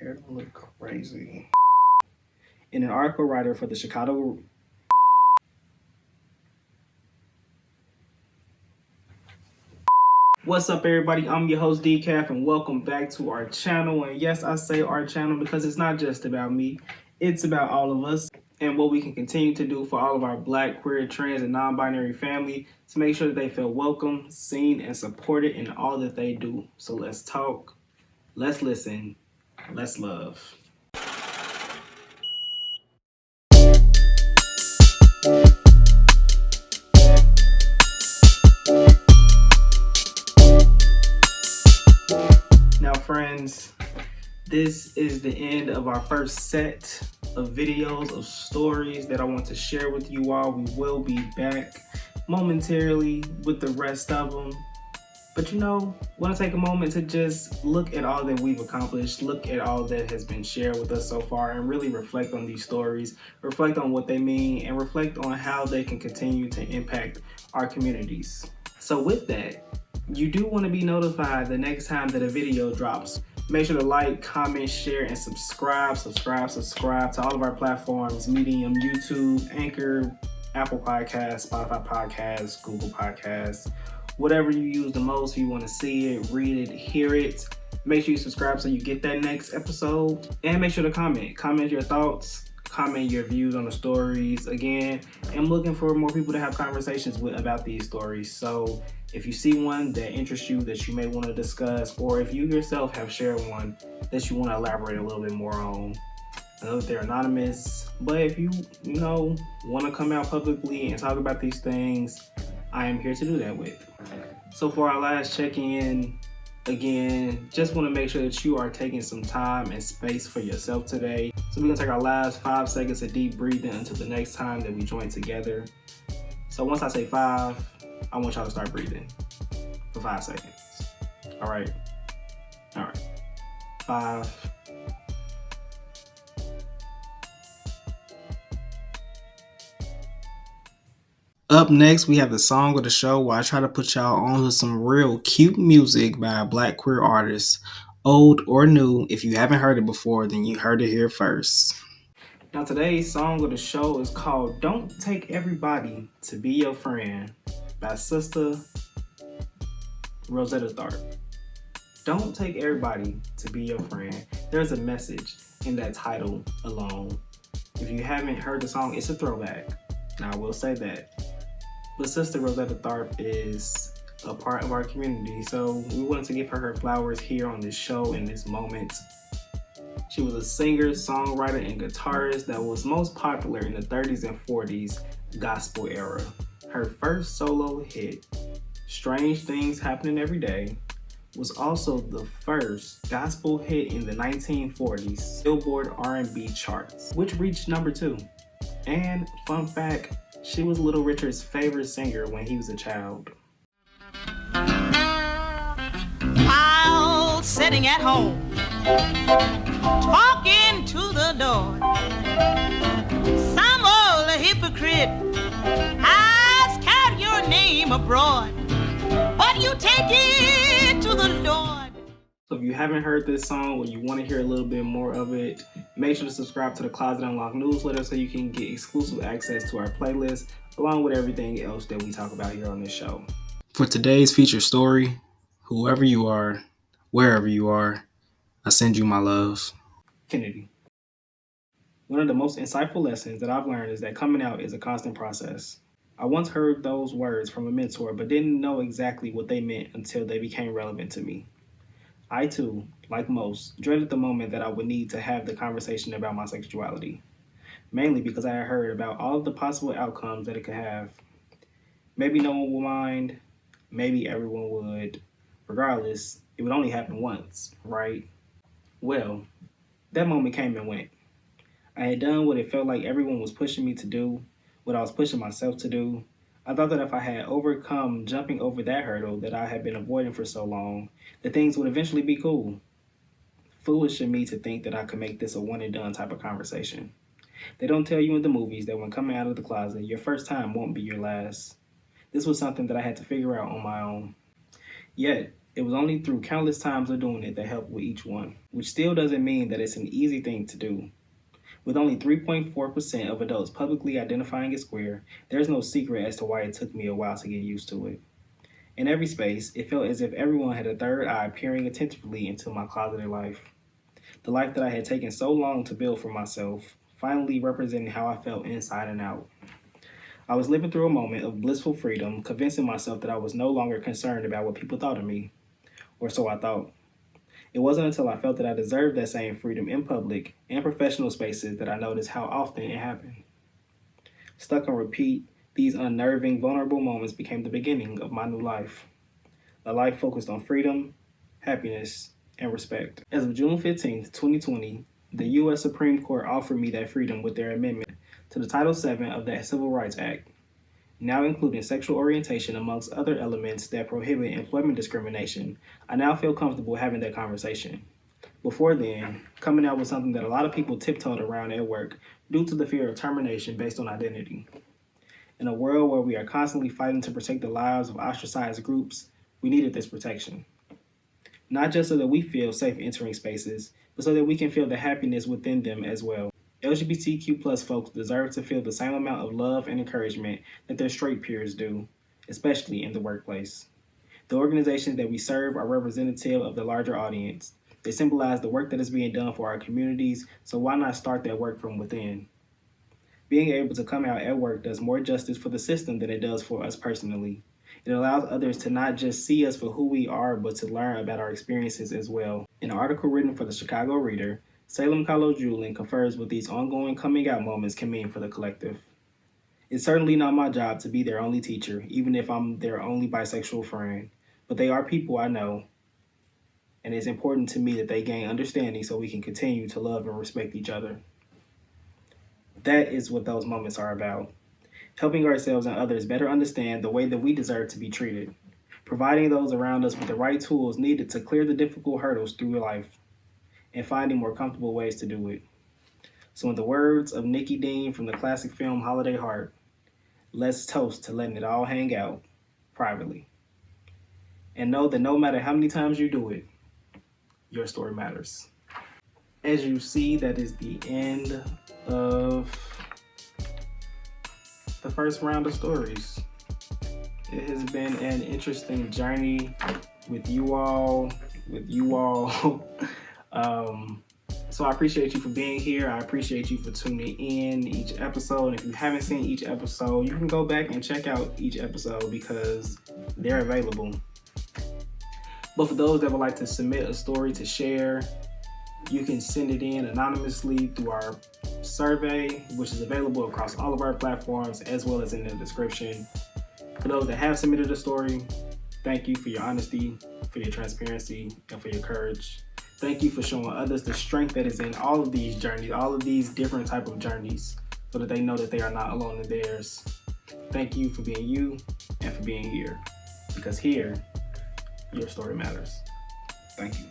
hair don't look crazy. In an article writer for the Chicago... What's up, everybody? I'm your host, Decaf, and welcome back to our channel. And yes, I say our channel because it's not just about me. It's about all of us and what we can continue to do for all of our Black, queer, trans, and non-binary family to make sure that they feel welcome, seen, and supported in all that they do. So let's talk, let's listen, let's love. Now, friends, this is the end of our first set of videos of stories that I want to share with you all. We will be back momentarily with the rest of them. But want to take a moment to just look at all that we've accomplished, look at all that has been shared with us so far, and really reflect on these stories, reflect on what they mean, and reflect on how they can continue to impact our communities. So with that, you do want to be notified the next time that a video drops. Make sure to like, comment, share, and subscribe to all of our platforms: Medium, YouTube, Anchor, Apple Podcasts, Spotify Podcasts, Google Podcasts, whatever you use the most. If you want to see it, read it, hear it, make sure you subscribe so you get that next episode. And make sure to comment your thoughts, comment your views on the stories. Again, I'm looking for more people to have conversations with about these stories. So if you see one that interests you that you may want to discuss, or if you yourself have shared one that you want to elaborate a little bit more on, I know that they're anonymous, but if you want to come out publicly and talk about these things, I am here to do that with. So for our last check-in, again, just want to make sure that you are taking some time and space for yourself today. So we're going to take our last 5 seconds of deep breathing until the next time that we join together. So once I say 5, I want y'all to start breathing for 5 seconds. All right. 5. Up next, we have the song of the show where I try to put y'all on with some real cute music by a Black queer artist, old or new. If you haven't heard it before, then you heard it here first. Now, today's song of the show is called Don't Take Everybody to Be Your Friend by Sister Rosetta Tharpe. Don't take everybody to be your friend. There's a message in that title alone. If you haven't heard the song, it's a throwback. Now, I will say that. But Sister Rosetta Tharpe is a part of our community, so we wanted to give her flowers here on this show in this moment. She was a singer, songwriter, and guitarist that was most popular in the 30s and 40s gospel era. Her first solo hit, Strange Things Happening Every Day, was also the first gospel hit in the 1940s Billboard R&B charts, which reached number 2. And fun fact, she was Little Richard's favorite singer when he was a child. While sitting at home, talking to the Lord, some old hypocrite has carried your name abroad, but you take it to the Lord. So if you haven't heard this song or you want to hear a little bit more of it, make sure to subscribe to the Closet Unlocked newsletter so you can get exclusive access to our playlist along with everything else that we talk about here on this show. For today's featured story, whoever you are, wherever you are, I send you my love. Kennedy. One of the most insightful lessons that I've learned is that coming out is a constant process. I once heard those words from a mentor but didn't know exactly what they meant until they became relevant to me. I too, like most, dreaded the moment that I would need to have the conversation about my sexuality, mainly because I had heard about all of the possible outcomes that it could have. Maybe no one would mind, maybe everyone would. Regardless, it would only happen once, right? Well, that moment came and went. I had done what it felt like everyone was pushing me to do, what I was pushing myself to do. I thought that if I had overcome jumping over that hurdle that I had been avoiding for so long, that things would eventually be cool. Foolish of me to think that I could make this a one and done type of conversation. They don't tell you in the movies that when coming out of the closet, your first time won't be your last. This was something that I had to figure out on my own. Yet, It was only through countless times of doing it that helped with each one, which still doesn't mean that it's an easy thing to do. With only 3.4% of adults publicly identifying as queer, there's no secret as to why it took me a while to get used to it. In every space, it felt as if everyone had a third eye peering attentively into my closeted life. The life that I had taken so long to build for myself, finally representing how I felt inside and out. I was living through a moment of blissful freedom, convincing myself that I was no longer concerned about what people thought of me. Or so I thought. It wasn't until I felt that I deserved that same freedom in public and professional spaces that I noticed how often it happened. Stuck on repeat, these unnerving, vulnerable moments became the beginning of my new life. A life focused on freedom, happiness, and respect. As of June 15, 2020, the U.S. Supreme Court offered me that freedom with their amendment to the Title VII of the Civil Rights Act, now including sexual orientation amongst other elements that prohibit employment discrimination. I now feel comfortable having that conversation. Before then, coming out with something that a lot of people tiptoed around at work due to the fear of termination based on identity. In a world where we are constantly fighting to protect the lives of ostracized groups, we needed this protection. Not just so that we feel safe entering spaces, but so that we can feel the happiness within them as well. LGBTQ+ folks deserve to feel the same amount of love and encouragement that their straight peers do, especially in the workplace. The organizations that we serve are representative of the larger audience. They symbolize the work that is being done for our communities, so why not start that work from within? Being able to come out at work does more justice for the system than it does for us personally. It allows others to not just see us for who we are, but to learn about our experiences as well. In an article written for the Chicago Reader, Salem Kalo-Julin confers what these ongoing coming out moments can mean for the collective. It's certainly not my job to be their only teacher, even if I'm their only bisexual friend, but they are people I know, and it's important to me that they gain understanding so we can continue to love and respect each other. That is what those moments are about. Helping ourselves and others better understand the way that we deserve to be treated, providing those around us with the right tools needed to clear the difficult hurdles through life, and finding more comfortable ways to do it. So in the words of Nikki Dean from the classic film Holiday Heart, let's toast to letting it all hang out privately. And know that no matter how many times you do it, your story matters. As you see, that is the end of the first round of stories. It has been an interesting journey with you all. So I appreciate you for being here. I appreciate you for tuning in each episode. And if you haven't seen each episode, you can go back and check out each episode because they're available. But for those that would like to submit a story to share, you can send it in anonymously through our survey, which is available across all of our platforms as well as in the description. For those that have submitted a story, thank you for your honesty, for your transparency, and for your courage. Thank you for showing others the strength that is in all of these journeys, all of these different type of journeys, so that they know that they are not alone in theirs. Thank you for being you and for being here, because here, your story matters. Thank you.